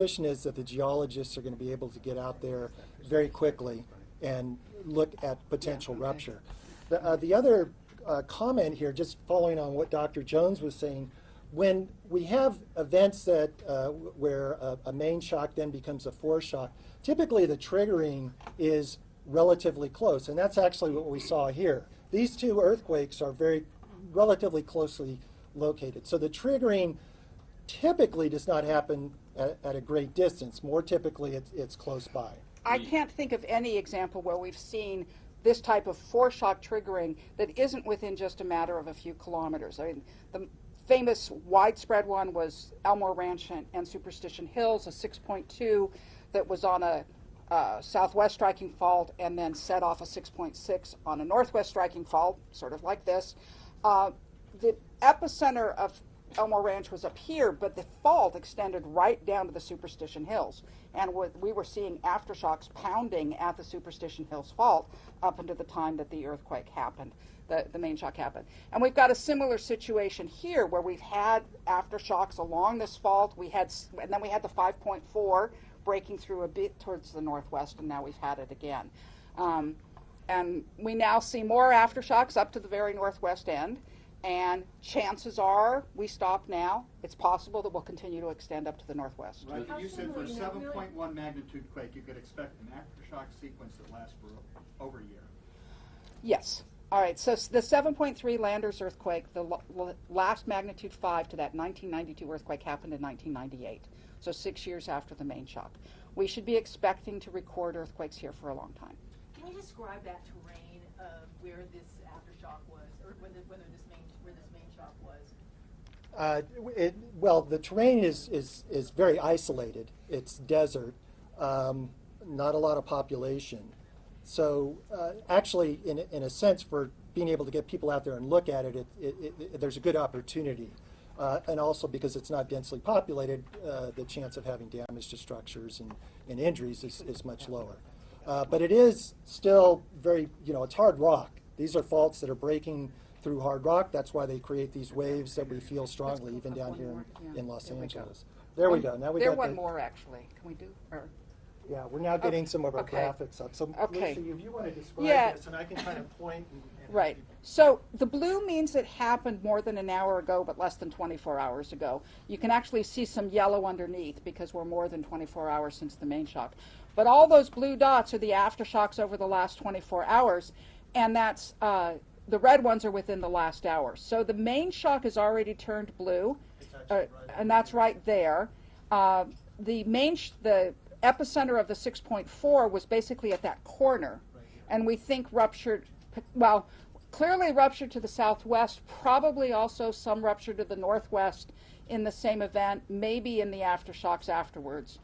suspicion is that the geologists are going to be able to get out there very quickly and look at potential rupture. The other comment here, just following on what Dr. Jones was saying, when we have events that where a main shock then becomes a foreshock, typically the triggering is relatively close, and that's actually what we saw here. These two earthquakes are relatively closely located. So the triggering typically does not happen at a great distance. More typically, it's close by. I can't think of any example where we've seen this type of foreshock triggering that isn't within just a matter of a few kilometers. I mean, the famous widespread one was Elmore Ranch and Superstition Hills, a 6.2 that was on a southwest striking fault and then set off a 6.6 on a northwest striking fault, sort of like this. The epicenter of Elmore Ranch was up here, but the fault extended right down to the Superstition Hills. And we were seeing aftershocks pounding at the Superstition Hills fault up until the time that the earthquake happened, the main shock happened. And we've got a similar situation here where we've had aftershocks along this fault. And then we had the 5.4 breaking through a bit towards the northwest, and now we've had it again. And we now see more aftershocks up to the very northwest end. And chances are we stop now. It's possible that we'll continue to extend up to the northwest. Right. You said for a 7.1 magnitude quake, you could expect an aftershock sequence that lasts for over a year. Yes. All right. So the 7.3 Landers earthquake, the last magnitude 5 to that 1992 earthquake happened in 1998. So 6 years after the main shock. We should be expecting to record earthquakes here for a long time. Can you describe that terrain of where this aftershock was, or where this main shock was? Well, the terrain is very isolated. It's desert, not a lot of population. So actually, in a sense, for being able to get people out there and look at it, there's a good opportunity. And also because it's not densely populated, the chance of having damage to structures and injuries is much lower. But it is still very, it's hard rock. These are faults that are breaking through hard rock. That's why they create these waves that we feel strongly, even down here in Los Angeles. There we go. Now we got one more, actually. Can we do? Yeah, we're now getting some of our okay. graphics up. So, Okay. Lucy, if you want to describe this, and I can kind of point. And Right. So the blue means it happened more than an hour ago, but less than 24 hours ago. You can actually see some yellow underneath because we're more than 24 hours since the main shock. But all those blue dots are the aftershocks over the last 24 hours, and that's the red ones are within the last hour. So the main shock has already turned blue, and that's right there. The epicenter of the 6.4 was basically at that corner, and we think ruptured, well, clearly ruptured to the southwest, probably also some rupture to the northwest in the same event, maybe in the aftershocks afterwards.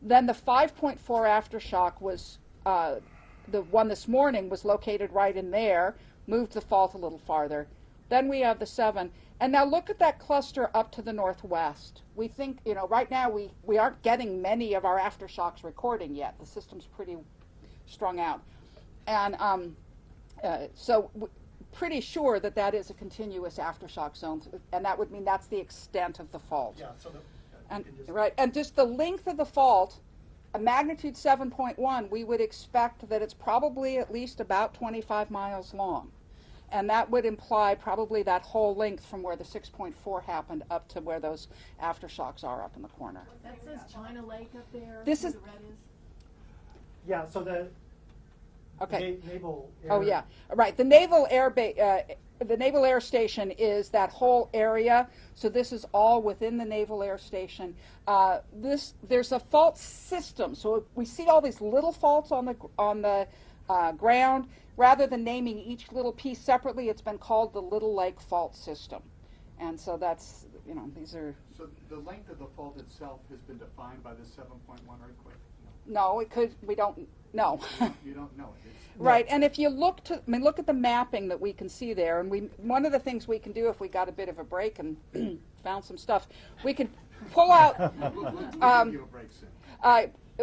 Then the 5.4 aftershock was, the one this morning was located right in there, moved the fault a little farther. Then we have the 7. And now look at that cluster up to the northwest. We think, right now we aren't getting many of our aftershocks recording yet. The system's pretty strung out. And so pretty sure that is a continuous aftershock zone. And that would mean that's the extent of the fault. Yeah, so and just the length of the fault, a magnitude 7.1, we would expect that it's probably at least about 25 miles long. And that would imply probably that whole length from where the 6.4 happened up to where those aftershocks are up in the corner. That says China Lake up there. This is the red is. Yeah, so the naval air. Oh yeah, right. The naval air station is that whole area. So this is all within the naval air station. There's a fault system. So we see all these little faults on the ground. Rather than naming each little piece separately, it's been called the Little Lake Fault System. And so that's, these are... So the length of the fault itself has been defined by the 7.1 earthquake? No, we don't know. You don't know it. Right, and if you look at the mapping that we can see there, and one of the things we can do if we got a bit of a break and found some stuff, we can pull out... We'll give you a break soon.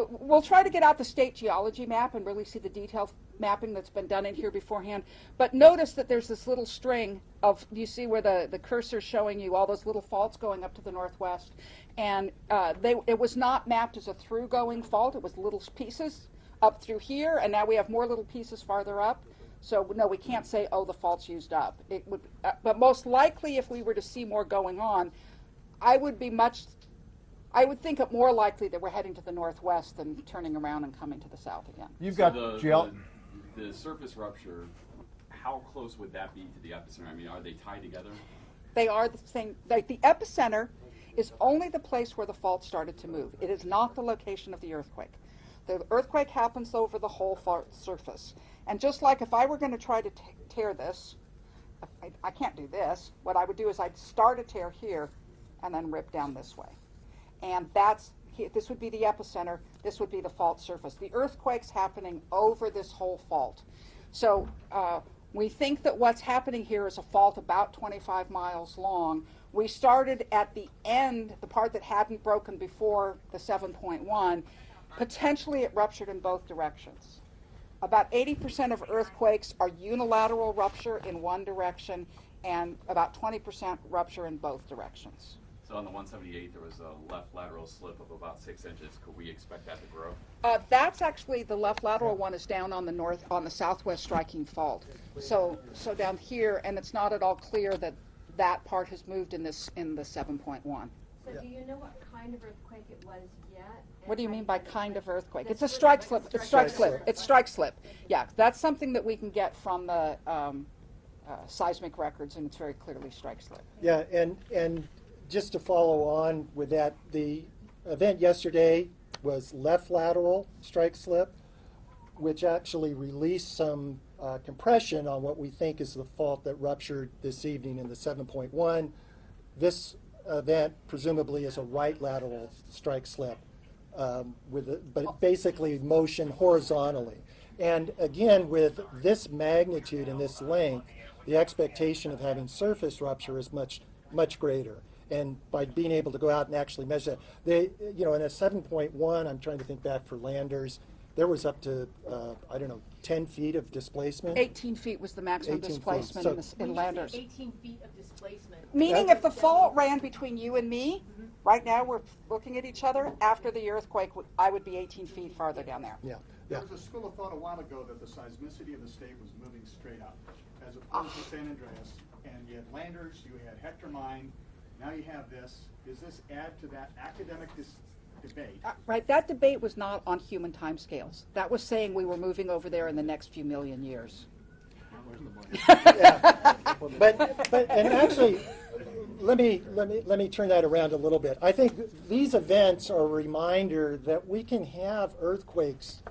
We'll try to get out the state geology map and really see the detailed mapping that's been done in here beforehand. But notice that there's this little string of, you see where the cursor's showing you all those little faults going up to the northwest. And it was not mapped as a through-going fault. It was little pieces up through here, and now we have more little pieces farther up. So no, we can't say, oh, the fault's used up. It would, but most likely, if we were to see more going on, I would think it more likely that we're heading to the northwest than turning around and coming to the south again. You've So got the surface rupture, how close would that be to the epicenter? I mean, are they tied together? They are the same. Like the epicenter is only the place where the fault started to move. It is not the location of the earthquake. The earthquake happens over the whole fault surface. And just like if I were going to try to tear this, I can't do this. What I would do is I'd start a tear here and then rip down this way. And this would be the epicenter. This would be the fault surface. The earthquake's happening over this whole fault. So we think that what's happening here is a fault about 25 miles long. We started at the end, the part that hadn't broken before the 7.1. Potentially it ruptured in both directions. About 80% of earthquakes are unilateral rupture in one direction, and about 20% rupture in both directions. So on the 178, there was a left lateral slip of about 6 inches. Could we expect that to grow? That's actually, the left lateral one is down on the southwest striking fault. So down here, and it's not at all clear that that part has moved in the 7.1. So do you know what kind of earthquake it was yet? What do you mean by kind of earthquake? The It's a strike slip. slip. It's strike slip. It's strike slip. Yeah, that's something that we can get from the seismic records, and it's very clearly strike slip. Yeah, and just to follow on with that, the event yesterday was left lateral strike slip, which actually released some compression on what we think is the fault that ruptured this evening in the 7.1. This event presumably is a right lateral strike slip, but basically motion horizontally. And again, with this magnitude and this length, the expectation of having surface rupture is much, much greater. And by being able to go out and actually measure that, in a 7.1, I'm trying to think back for landers, there was up to, 10 feet of displacement. 18 feet was the maximum 18 feet. displacement So- in When you say landers. 18 feet of displacement. Meaning if the fault ran between you and me, right now we're looking at each other, after the earthquake, I would be 18 feet farther down there. Yeah, There yeah. was a school of thought a while ago that the seismicity of the state was moving straight up, as opposed to San Andreas. And you had Landers, you had Hector Mine, now you have this. Does this add to that academic debate? Right, that debate was not on human timescales. That was saying we were moving over there in the next few million years. And actually, let me turn that around a little bit. I think these events are a reminder that we can have earthquakes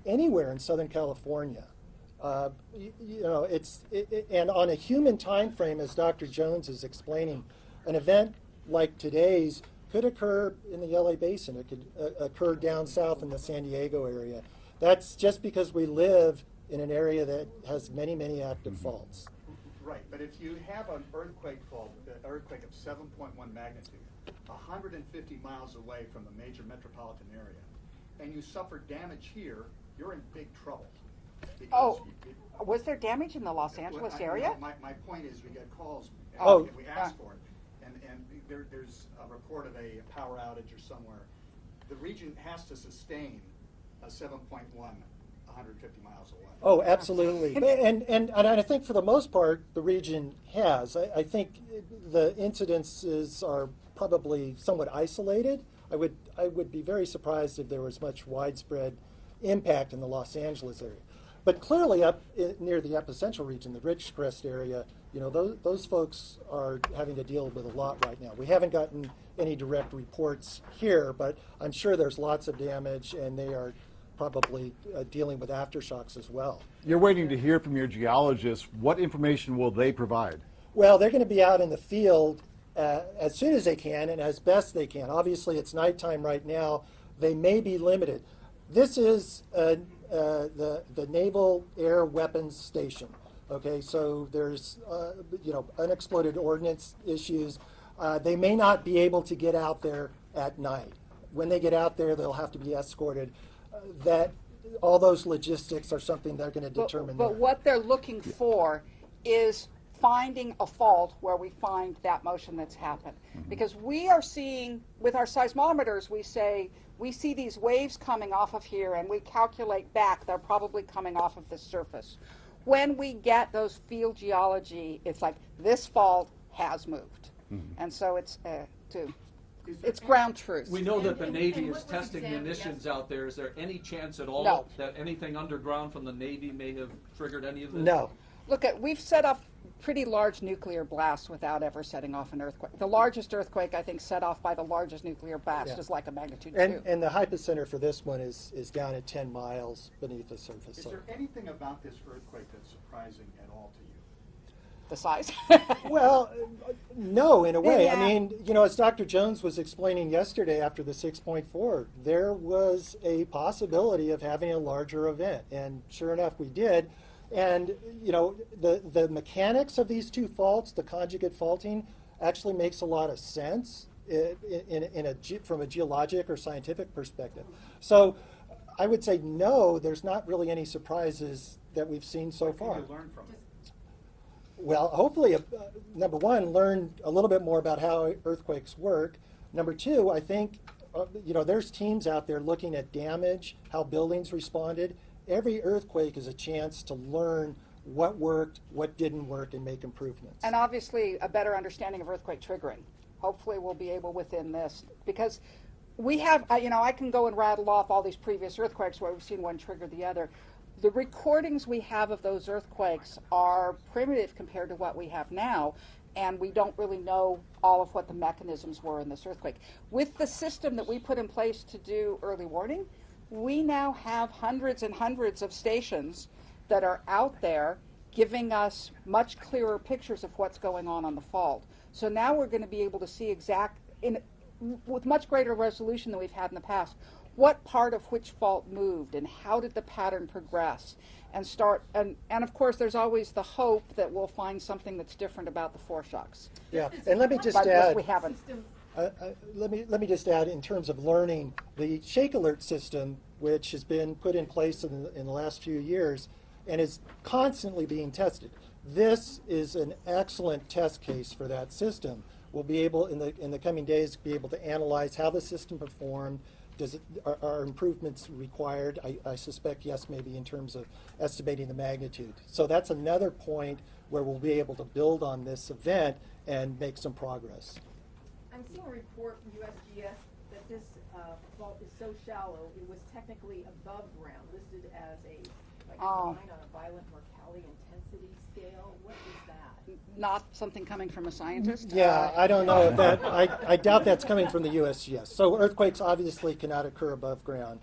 anywhere in Southern California. And on a human time frame, as Dr. Jones is explaining, an event like today's could occur in the LA Basin. It could occur down south in the San Diego area. That's just because we live in an area that has many, many active faults. Right, but if you have an earthquake fault, an earthquake of 7.1 magnitude, 150 miles away from the major metropolitan area, and you suffer damage here, you're in big trouble. Because Oh, was there damage in the Los Angeles Well, area? My point is, we get calls, Oh. and we ask for it, and there's a report of a power outage or somewhere. The region has to sustain a 7.1, 150 miles away. Oh, absolutely. And I think for the most part, the region has. I think the incidences are probably somewhat isolated. I would be very surprised if there was much widespread impact in the Los Angeles area. But clearly up near the epicentral region, the Ridgecrest area, those folks are having to deal with a lot right now. We haven't gotten any direct reports here, but I'm sure there's lots of damage, and they are probably dealing with aftershocks as well. You're waiting to hear from your geologists. What information will they provide? Well, they're going to be out in the field as soon as they can and as best they can. Obviously, it's nighttime right now. They may be limited. This is the Naval Air Weapons Station. Okay, so there's unexploded ordnance issues. They may not be able to get out there at night. When they get out there, they'll have to be escorted. That all those logistics are something they're going to But- determine But there. what they're looking for is finding a fault where we find that motion that's happened. Because we are seeing, with our seismometers, we say, we see these waves coming off of here, and we calculate back, they're probably coming off of the surface. When we get those field geology, it's like, this fault has moved. And so it's ground truth. We know that the And Navy what is was testing examined munitions yesterday? out there. Is there any chance at all No. that anything underground from the Navy may have triggered any of this? No. Look, we've set off pretty large nuclear blasts without ever setting off an earthquake. The largest earthquake, I think, set off by the largest nuclear blast Yeah. is like a magnitude 2. And the hypocenter for this one is down at 10 miles beneath the surface. Is So. there anything about this earthquake that's surprising at all to you? The size. Well, no, in a way. Yeah. I mean, you know, as Dr. Jones was explaining yesterday after the 6.4, there was a possibility of having a larger event. And sure enough, we did. And, you know, the mechanics of these two faults, the conjugate faulting, actually makes a lot of sense from a geologic or scientific perspective. So I would say no, there's not really any surprises that we've seen so What far. can you learn from it? Well, hopefully, number one, learn a little bit more about how earthquakes work. Number two, I think, you know, there's teams out there looking at damage, how buildings responded. Every earthquake is a chance to learn what worked, what didn't work, and make improvements. And obviously, a better understanding of earthquake triggering. Hopefully, we'll be able within this, because we have, you know, I can go and rattle off all these previous earthquakes where we've seen one trigger the other. The recordings we have of those earthquakes are primitive compared to what we have now, and we don't really know all of what the mechanisms were in this earthquake. With the system that we put in place to do early warning, we now have hundreds and hundreds of stations that are out there giving us much clearer pictures of what's going on the fault. So now we're going to be able to see with much greater resolution than we've had in the past, what part of which fault moved and how did the pattern progress, and of course there's always the hope that we'll find something that's different about the foreshocks. Yeah, and let me just But add. we haven't. Let me just add, in terms of learning, the Shake Alert system, which has been put in place in the last few years and is constantly being tested. This is an excellent test case for that system. We'll be able, in the coming days, be able to analyze how the system performed. Are improvements required? I suspect yes, maybe in terms of estimating the magnitude. So that's another point where we'll be able to build on this event and make some progress. I'm seeing a report from USGS that this fault is so shallow, it was technically above ground, listed as a line on a violent mortality intensity scale. What is that? Not something coming from a scientist? Yeah, I don't know if that, I doubt that's coming from the USGS. So earthquakes obviously cannot occur above ground.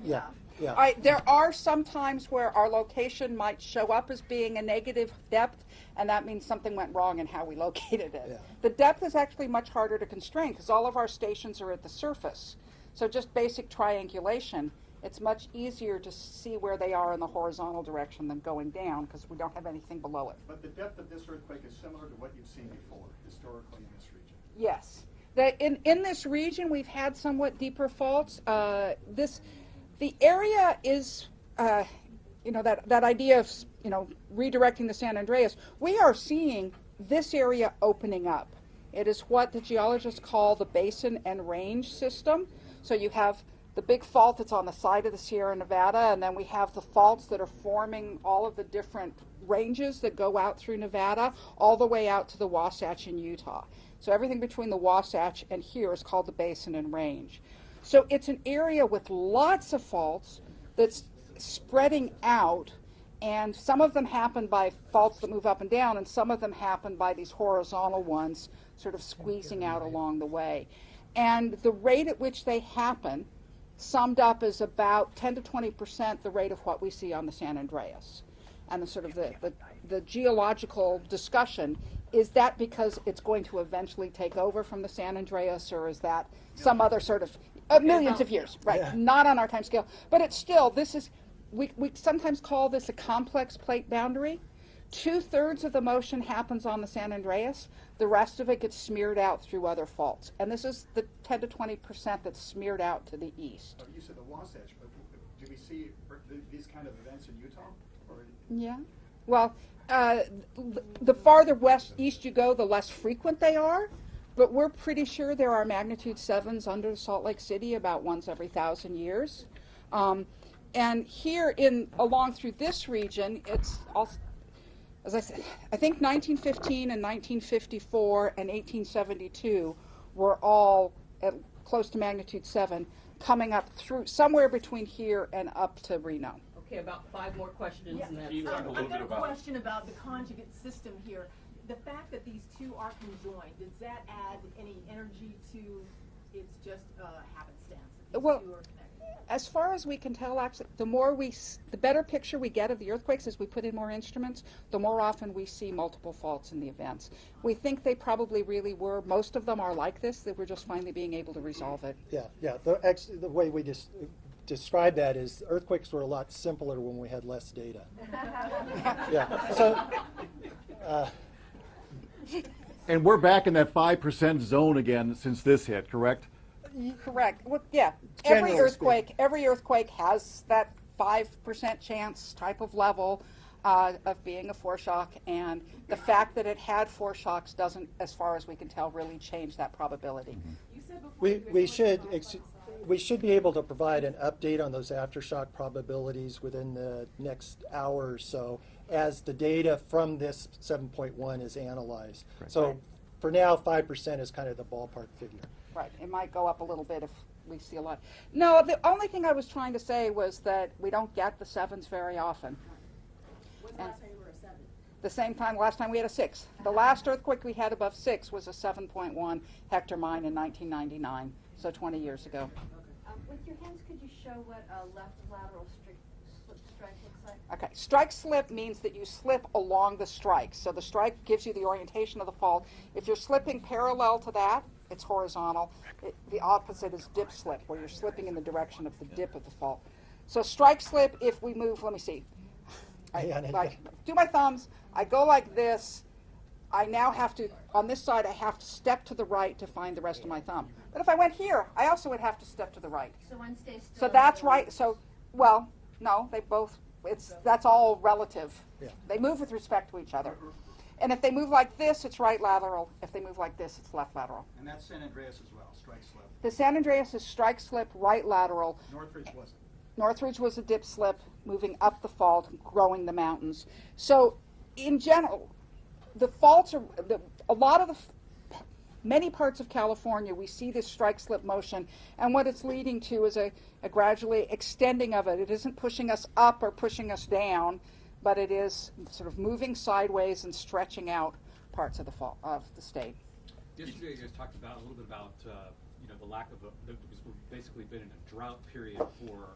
Yeah. All right, there are some times where our location might show up as being a negative depth, and that means something went wrong in how we located it. Yeah. The depth is actually much harder to constrain because all of our stations are at the surface. So just basic triangulation, it's much easier to see where they are in the horizontal direction than going down because we don't have anything below it. But the depth of this earthquake is similar to what you've seen before, historically in this region. Yes. In this region, we've had somewhat deeper faults. The area is, that idea of, redirecting the San Andreas. We are seeing this area opening up. It is what the geologists call the basin and range system. So you have the big fault that's on the side of the Sierra Nevada, and then we have the faults that are forming all of the different ranges that go out through Nevada, all the way out to the Wasatch in Utah. So everything between the Wasatch and here is called the basin and range. So it's an area with lots of faults that's spreading out, and some of them happen by faults that move up and down, and some of them happen by these horizontal ones sort of squeezing out along the way. And the rate at which they happen, summed up, is about 10 to 20% the rate of what we see on the San Andreas. And the sort of the geological discussion, is that because it's going to eventually take over from the San Andreas, or is that some other sort of millions of years, right? Yeah. Not on our time scale, but it's still, we sometimes call this a complex plate boundary. 2/3 of the motion happens on the San Andreas. The rest of it gets smeared out through other faults. And this is the 10 to 20% that's smeared out to the east. You said the Wasatch, but do we see these kind of events in Utah? Or Yeah. Well, the farther east you go, the less frequent they are. But we're pretty sure there are magnitude 7s under Salt Lake City about once every 1,000 years. And here along through this region, it's also, as I said, I think 1915 and 1954 and 1872 were all at close to magnitude 7, coming up through somewhere between here and up to Reno. Okay, about 5 more questions and then. Can you talk a little I've got bit a about- question about the conjugate system here. The fact that these two are conjoined, does that add any energy to it's just happenstance that these Well, two are connected? as far as we can tell, actually, the better picture we get of the earthquakes as we put in more instruments, the more often we see multiple faults in the events. We think they probably really were. Most of them are like this, that we're just finally being able to resolve it. Yeah. The way we just describe that is earthquakes were a lot simpler when we had less data. Yeah. So. And we're back in that 5% zone again since this hit, correct? Correct. Well, yeah. Generally Every earthquake has that 5% chance type of level of being a foreshock, and the fact that it had foreshocks doesn't, as far as we can tell, really change that probability. You said before We, you we were should talking ex- about- we should be able to provide an update on those aftershock probabilities within the next hour or so as the data from this 7.1 is analyzed. So for now, 5% is kind of the ballpark figure. Right. It might go up a little bit if we see a lot. No, the only thing I was trying to say was that we don't get the 7s very often. When's the last time you were a 7? The same time, last time we had a 6. The last earthquake we had above 6 was a 7.1 Hector mine in 1999, so 20 years ago. With your hands, could you show what a left lateral slip strike looks like? Okay, strike slip means that you slip along the strike. So the strike gives you the orientation of the fault. If you're slipping parallel to that, it's horizontal. The opposite is dip slip, where you're slipping in the direction of the dip of the fault. So strike slip, if we move, let me see. Do my thumbs, I go like this. I now have to, on this side, I have to step to the right to find the rest of my thumb. But if I went here, I also would have to step to the right. So one stays still. So and that's the other right. moves. So, well, no, they both, that's all relative. Yeah. They move with respect to each other. And if they move like this, it's right lateral. If they move like this, it's left lateral. And that's San Andreas as well, strike slip. The San Andreas is strike slip, right lateral. Northridge wasn't. Northridge was a dip slip, moving up the fault, growing the mountains. So, in general, the faults are, a lot of many parts of California, we see this strike slip motion, and what it's leading to is a gradually extending of it. It isn't pushing us up or pushing us down, but it is sort of moving sideways and stretching out parts of the state. Yesterday, you guys talked about a little bit about the lack of because we've basically been in a drought period for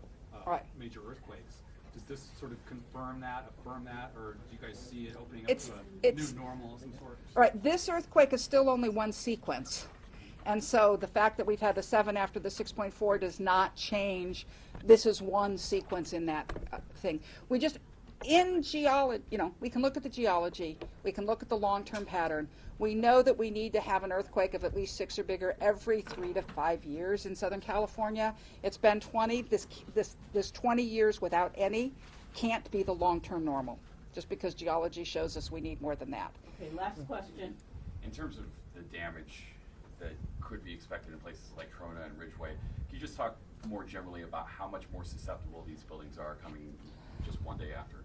Right. major earthquakes. Does this sort of confirm that, affirm that, or do you guys see it opening up It's- to a it's- new normal of some sort? All right, this earthquake is still only one sequence. And so the fact that we've had the 7 after the 6.4 does not change. This is one sequence in that thing. We just, in geology, we can look at the geology, we can look at the long-term pattern. We know that we need to have an earthquake of at least 6 or bigger every 3 to 5 years in Southern California. It's been 20. This 20 years without any can't be the long-term normal, just because geology shows us we need more than that. Okay, last question. In terms of the damage that could be expected in places like Trona and Ridgeway, can you just talk more generally about how much more susceptible these buildings are coming just one day after?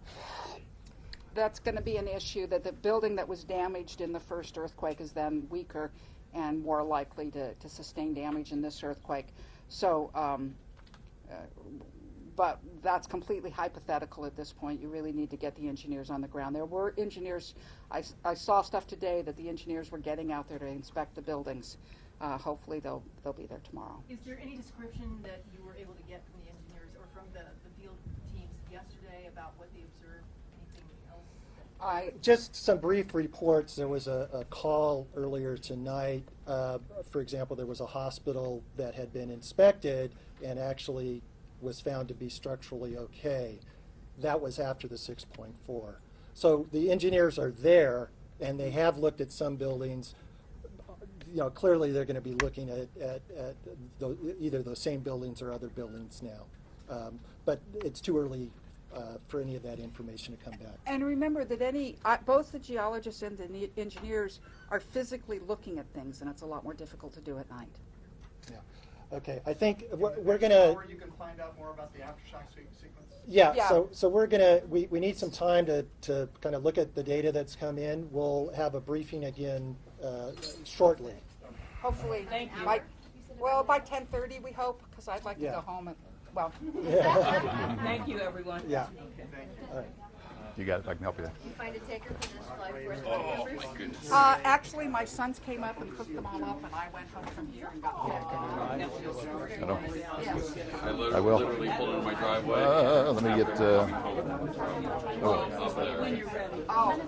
That's going to be an issue, that the building that was damaged in the first earthquake is then weaker and more likely to sustain damage in this earthquake. So, but that's completely hypothetical at this point. You really need to get the engineers on the ground. There were engineers, I saw stuff today that the engineers were getting out there to inspect the buildings. Hopefully they'll be there tomorrow. Is there any description that you were able to get from the engineers or from the field teams yesterday about what they observed? Anything else? Just some brief reports. There was a call earlier tonight. For example, there was a hospital that had been inspected and actually was found to be structurally okay. That was after the 6.4. So the engineers are there, and they have looked at some buildings. Clearly they're going to be looking at either those same buildings or other buildings now. But it's too early for any of that information to come back. And remember that both the geologists and the engineers are physically looking at things, and it's a lot more difficult to do at night. Yeah. Okay, I think we're going to... Or you can find out more about the aftershock sequence? Yeah, Yeah. so we're going to, we need some time to kind of look at the data that's come in. We'll have a briefing again shortly. Hopefully, Thank you. by 10:30 we hope, because I'd like to Yeah. go home at, well. Thank you, everyone. Yeah. All right. You got it, I can help you. You find a taker for this flight for us Oh, members? my goodness. Actually, my sons came up and cooked them all up, and I went home from here and got them. Yes. I will. literally pulled into my driveway. Let me get, Up there. When you're ready. Oh,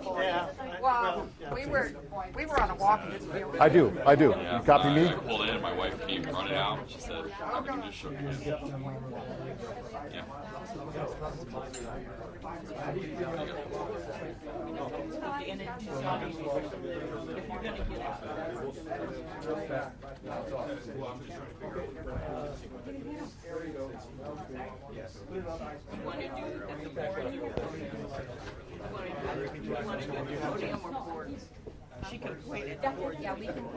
well, we were on a walk and didn't feel. I do. Yeah. You copy me? I pulled in and my wife came running out. She said, everything just shook hands. Yeah. The energy savings, if you're gonna get you wanna do at the board, you wanna do podium or board? She can wait at the board. Yeah, we can